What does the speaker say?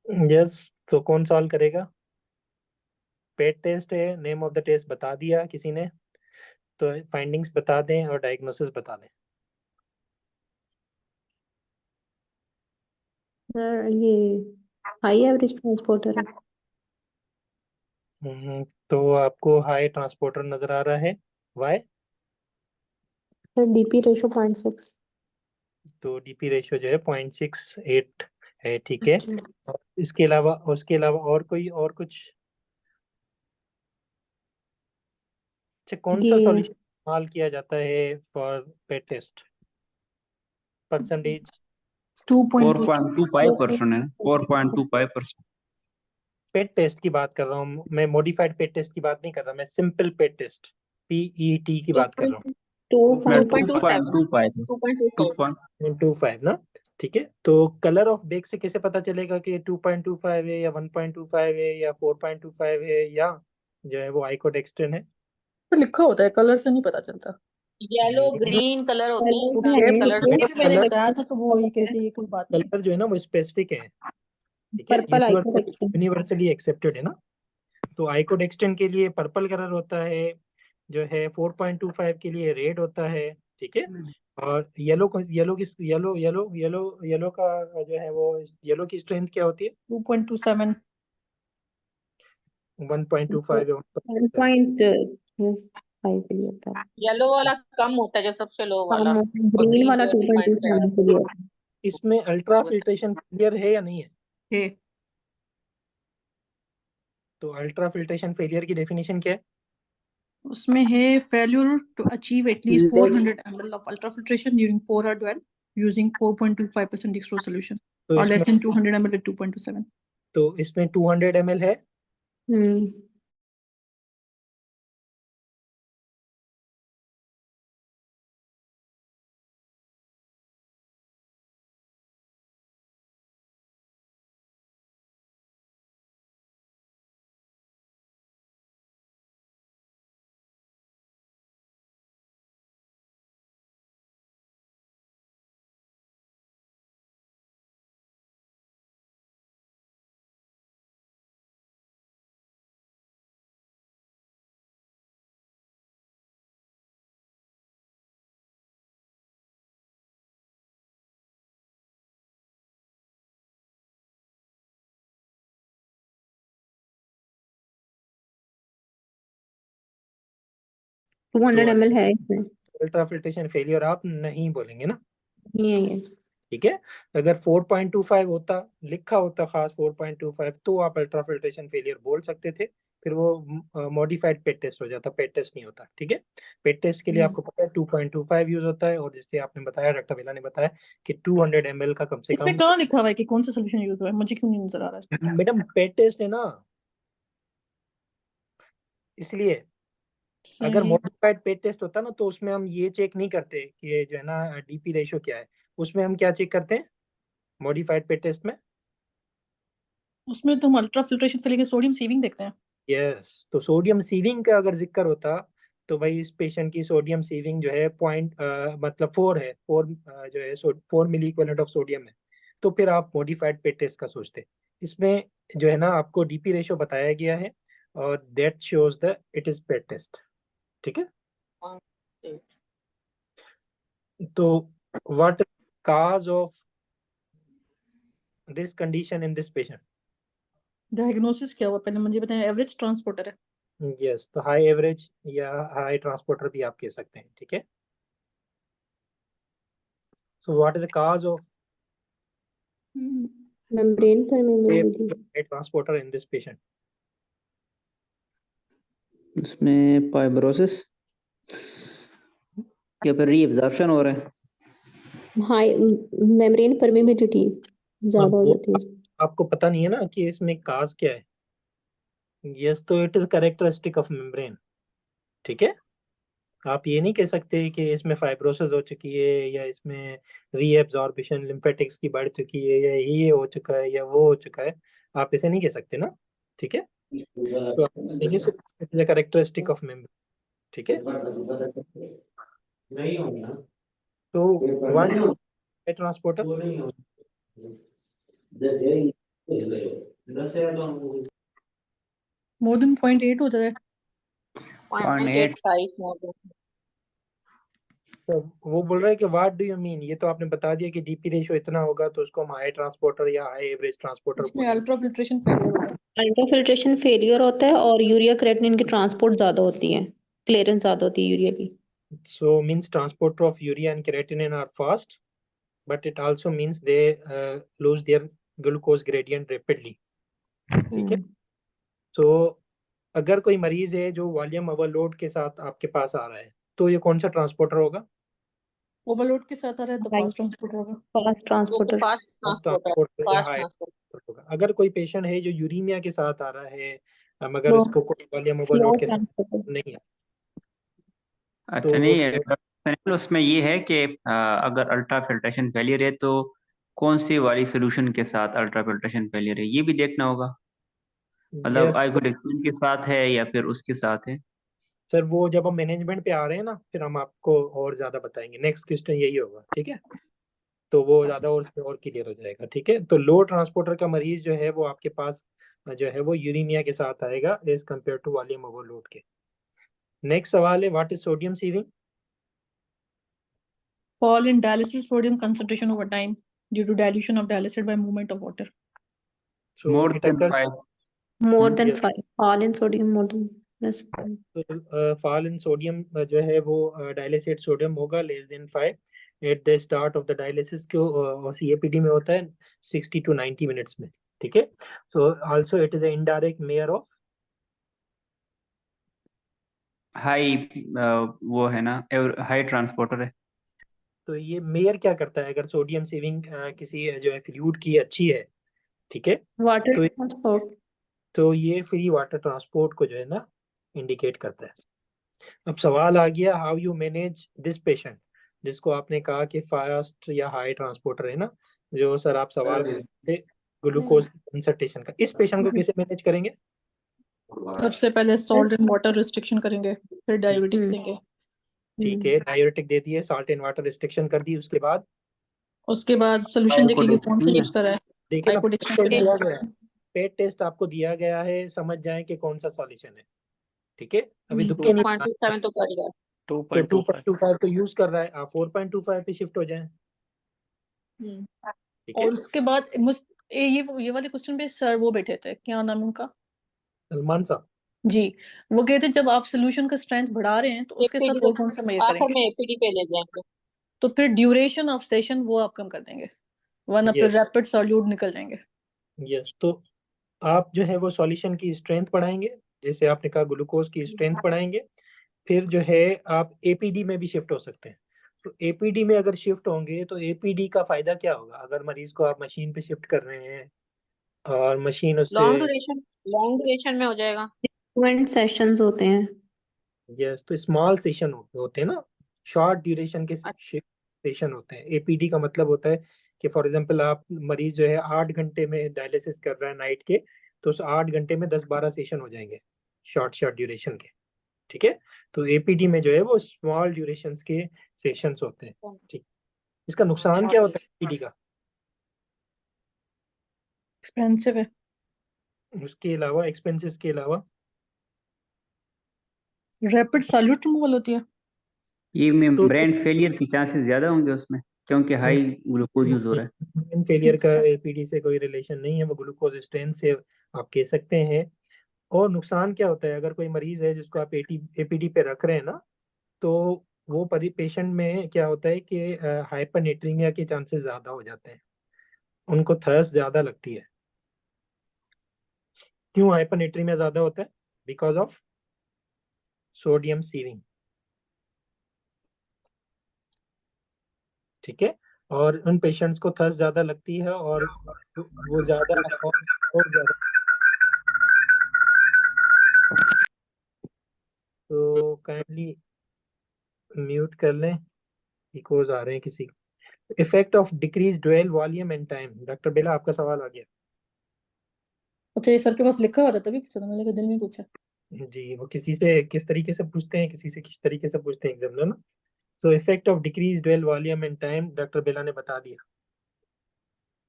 Yes, तो कौन solve करेगा? पेट टेस्ट है, नेम ऑफ द टेस्ट बता दिया किसी ने, तो फाइंडिंग्स बता दें और डायग्नोसिस बता दें। सर ये हाई एवरेज ट्रांसपोर्टर है। तो आपको हाई ट्रांसपोर्टर नजर आ रहा है, वाई? Sir DP ratio 0.6। तो डीपी रेशियो जो है 0.68 है, ठीक है। अच्छा। और उसके अलावा और कुछ? अच्छा, कौन सा ये सॉल्यूशन इस्तेमाल किया जाता है फॉर पेट टेस्ट? परसेंटेज? 2.2। 4.25% है, 4.25%। पेट टेस्ट की बात कर रहा हूँ मैं, मॉडिफाइड पेट टेस्ट की बात नहीं कर रहा, मैं सिंपल पेट टेस्ट, पीईटी की बात कर रहा हूँ। 2.25 2.25 ना, ठीक है। तो कलर ऑफ बेग से कैसे पता चलेगा कि 2.25 है या 1.25 है या 4.25 है या जो है वो आइकोडेक्स्ट्रिन है? तो लिखा होता है, कलर से नहीं पता चलता। येलो ग्रीन कलर होते हैं, कलर इसमें है वो कलर भी मैंने कलर बताया था, तो वो ये कहती है कोई बात नहीं। कलर जो है ना वो स्पेसिफिक है, ठीक है, पर्पल आइकोडेक्स्ट्रिन। यूनिवर्सली एक्सेप्टेड है ना। तो आइकोडेक्स्टिन के लिए पर्पल कलर होता है, जो है 4.25 के लिए रेड होता है, ठीक है। और येलो को येलो की येलो येलो येलो येलो का जो है वो येलो की स्ट्रेंथ क्या होती है? 2.27। 1.25 या 1.5 के लिए होता है। येलो वाला कम होता है, जो सबसे लो वाला, हाँ, और ग्रीन ग्रीन वाला 4.5 से 2.27 के लिए होता है। इसमें अल्ट्रा फिल्ट्रेशन फेलियर है या नहीं है? है। तो अल्ट्रा फिल्ट्रेशन फेलियर की डेफिनेशन क्या है? उसमें है failure to achieve at least 400 ml of ultrafiltration during 4 hour dwell using 4.25% extra solution तो और लेस इसमें देन 200 ml at 2.27। तो इसमें 200 ml है। हम्म। टू तो 200 ml है इसमें। अल्ट्रा फिल्ट्रेशन फेलियर आप नहीं बोलेंगे ना, नहीं है ये। ठीक है। अगर 4.25 होता, लिखा होता खास 4.25, तो आप अल्ट्रा फिल्ट्रेशन फेलियर बोल सकते थे, फिर वो मॉडिफाइड पेट टेस्ट हो जाता, पेट टेस्ट नहीं होता, ठीक है। पेट टेस्ट के लिए आपको पता है 2.25 यूज होता है, और जैसे आपने बताया, डॉक्टर बेला ने बताया कि 200 ml का कम से इसमें कम। कहाँ लिखा हुआ है कि कौन सा सोल्यूशन यूज हुआ है? मुझे क्यों नहीं नजर आ रहा है? मैडम पेट टेस्ट है ना, इसलिए। अगर सही। मॉडिफाइड पेट टेस्ट होता ना तो उसमें हम ये चेक नहीं करते कि ये जो है ना डीपी रेशियो क्या है, उसमें हम क्या चेक करते हैं मॉडिफाइड पेट टेस्ट में? उसमें तो हम अल्ट्राफिल्ट्रेशन से लेके सोडियम सीविंग देखते हैं। यस, तो सोडियम सीविंग का अगर जिक्र होता तो भाई इस पेशेंट की सोडियम सीविंग जो है पॉइंट मतलब 4 है, 4 जो है 4 मिली इक्विवेलेंट ऑफ सोडियम है, तो फिर आप मॉडिफाइड पेट टेस्ट का सोचते। इसमें जो है ना आपको डीपी रेशियो बताया गया है, और that shows the it is PET test, ठीक है। तो what cause of this condition in this patient? Diagnosis क्या हुआ पहले मुझे बताएं। एवरेज ट्रांसपोर्टर है। यस, तो हाई एवरेज या हाई ट्रांसपोर्टर भी आप कह सकते हैं, ठीक है। So what is the cause of membrane permeability. High transporter in this patient? उसमें फाइब्रोसिस या फिर रीअब्जॉर्प्शन हो रहा है। हाई मेम्ब्रेन परमेबिलिटी और ज्यादा हो वो जाती है। आपको पता नहीं है ना कि इसमें काज क्या है। यस, तो it is characteristic of membrane, ठीक है। आप ये नहीं कह सकते कि इसमें फाइब्रोसिस हो चुकी है या इसमें रीएब्जॉर्प्शन लिम्फेटिक्स की बढ़ चुकी है या ये हो चुका है या वो हो चुका है, आप ऐसे नहीं कह सकते ना, ठीक है। तो आप कहेंगे सिर्फ it is characteristic of membrane, ठीक है। तो what is transporter? More than 0.8 हो जाए। 0.85 more than. तो वो बोल रहा है कि व्हाट डू यू मीन, ये तो आपने बता दिया कि डीपी रेशियो इतना होगा तो उसको हम हाई ट्रांसपोर्टर या हाई एवरेज ट्रांसपोर्टर उसमें बोलेंगे। अल्ट्रा फिल्ट्रेशन फेलियर होता है। अल्ट्राफिल्ट्रेशन फेलियर होता है और यूरिया क्रेटिनिन की ट्रांसपोर्ट ज्यादा होती है, क्लियरेंस ज्यादा होती है यूरिया की। So means transport of urea and creatinine are fast, but it also means they lose their glucose gradient rapidly. ठीक है। So अगर कोई मरीज है जो वॉल्यूम ओवरलोड के साथ आपके पास आ रहा है तो ये कौन सा ट्रांसपोर्टर होगा? ओवरलोड के साथ आ रहा है तो फास्ट ट्रांसपोर्टर होगा। फास्ट वो ट्रांसपोर्टर। फास्ट ट्रांसपोर्टर, ट्रांसपोर्टर या फास्ट हाई ट्रांसपोर्टर. होगा। अगर कोई पेशेंट है जो यूरीमिया के साथ आ रहा है मगर स्लो उसको कोई वॉल्यूम स्लो ओवरलोड के साथ ट्रांसपोर्टर। नहीं है अच्छा तो नहीं है डॉक्टर सनील, उसमें ये है कि अगर अल्ट्रा फिल्ट्रेशन फेलियर है तो कौन सी वाली सोल्यूशन के साथ अल्ट्रा फिल्ट्रेशन फेलियर है ये भी देखना होगा। मतलब यस आइकोडेक्सिन के साथ है या फिर उसके साथ है। सर, वो जब हम मैनेजमेंट पे आ रहे हैं ना फिर हम आपको और ज्यादा बताएंगे। नेक्स्ट क्वेश्चन यही होगा, ठीक है? तो वो ज्यादा और उसमें और क्लियर हो जाएगा, ठीक है? तो लो ट्रांसपोर्टर का मरीज जो है वो आपके पास जो है वो यूरीमिया के साथ आएगा as compared to volume overload के। नेक्स्ट सवाल है, what is sodium sieving? fall in dialysis sodium concentration over time due to dilution of dialysate by movement of water. So more it then occurs 5। More than yes 5 all in sodium more than plus. तो fall in sodium जो है वो dialysate sodium होगा less than 5 at the start of the dialysis को CAPD में होता है 60 to 90 minutes में, ठीक है? So also it is a indirect mayor of. High वो है ना, हाई ट्रांसपोर्टर है। तो ये मेयर क्या करता है? अगर सोडियम सेविंग किसी जो है फ्लूइड की अच्छी है, ठीक है, वाटर तो ट्रांसपोर्ट। ये फ्री वाटर ट्रांसपोर्ट को जो है ना इंडिकेट करता है। अब सवाल आ गया, how you manage this patient, जिसको आपने कहा कि फास्ट या हाई ट्रांसपोर्टर है ना, जो सर आप सवाल थे ग्लूकोज कंसंट्रेशन का, इस पेशेंट को कैसे मैनेज करेंगे? सबसे पहले सॉल्ट एंड वाटर रिस्ट्रिक्शन करेंगे, फिर डायबिटिक्स देंगे। ठीक है, डायूरेटिक दे दिए, साल्ट एंड वाटर रिस्ट्रिक्शन कर दी, उसके बाद उसके बाद सोल्यूशन देखेंगे कौन सा आइकोडेक्सिन यूज करा है। देखिए ना, आइकोडेक्सिन पेट देना दिया है। गया है, पेट टेस्ट आपको दिया गया है, समझ जाए कि कौन सा सॉल्यूशन है, ठीक है? अभी दुक्के नहीं 2.27 तो कर लिया. तो 2.25 तो यूज कर रहा है, आप 4.25 पे शिफ्ट हो जाए, ठीक है? और उसके बाद ये वाले क्वेश्चन पे सर वो बैठे थे, क्या नाम है उनका? सलमान साहब। जी, वो कहते जब आप सोल्यूशन का स्ट्रेंथ बढ़ा रहे हैं तो उसके एपीडी साथ और कौन सा मेजर आखिर करेंगे। में एपीडी पे ले जाएंगे. तो फिर ड्यूरेशन ऑफ सेशन वो आप कम कर देंगे, वरना फिर यस रैपिड सॉल्यूट निकल जाएंगे। यस, तो आप जो है वो सॉल्यूशन की स्ट्रेंथ बढ़ाएंगे, जैसे आपने कहा ग्लूकोज की स्ट्रेंथ बढ़ाएंगे, फिर जो है आप एपीडी में भी शिफ्ट हो सकते हैं। तो एपीडी में अगर शिफ्ट होंगे तो एपीडी का फायदा क्या होगा? अगर मरीज को आप मशीन पे शिफ्ट कर रहे हैं और मशीन उससे लॉन्ग ड्यूरेशन में हो जाएगा. 20 सेशंस होते हैं। यस, तो स्मॉल सेशन होते हैं ना, शॉर्ट ड्यूरेशन के सेशन होते हैं। एपीडी का मतलब होता है कि फॉर एग्जांपल आप मरीज जो है 8 घंटे में डायलिसिस कर रहा है नाइट के, तो उस 8 घंटे में 10-12 सेशन हो जाएंगे शॉर्ट शॉर्ट ड्यूरेशन के, ठीक है? तो एपीडी में जो है वो स्मॉल ड्यूरेशंस के सेशंस होते हैं, ठीक। इसका नुकसान क्या होता है एपीडी का? एक्सपेंसिव है। उसके अलावा, एक्सपेंसेस के अलावा, रैपिड सॉल्यूट रिमूवल होती है। ये तो ब्रेन फेलियर की चांसेस ज्यादा होंगे उसमें, क्योंकि हाई ग्लूकोज यूज हो रहा है। ब्रेन फेलियर का एपीडी से कोई रिलेशन नहीं है, वो ग्लूकोज स्ट्रेंथ से आप कह सकते हैं। और नुकसान क्या होता है, अगर कोई मरीज है जिसको आप एपीडी पे रख रहे हैं ना, तो वो पेशेंट में क्या होता है कि हाइपरनेट्रीमिया के चांसेस ज्यादा हो जाते हैं, उनको थर्स्ट ज्यादा लगती है। क्यों हाइपरनेट्रीमिया ज्यादा होता है? बिकॉज ऑफ सोडियम सीविंग, ठीक है? और उन पेशेंट्स को थर्स्ट ज्यादा लगती है और वो ज्यादा और ज्यादा, तो काइंडली म्यूट कर लें, इकोज आ रहे हैं किसी। Effect of decrease dwell volume and time, doctor Bela आपका सवाल आ गया। अच्छा, ये सर के पास लिखा हुआ था तभी पूछा था, मैंने दिल में पूछा। जी, वो किसी से किस तरीके से पूछते हैं, किसी से किस तरीके से पूछते हैं एग्जामिनर ना। So effect of decrease dwell volume and time doctor Bela ने बता दिया।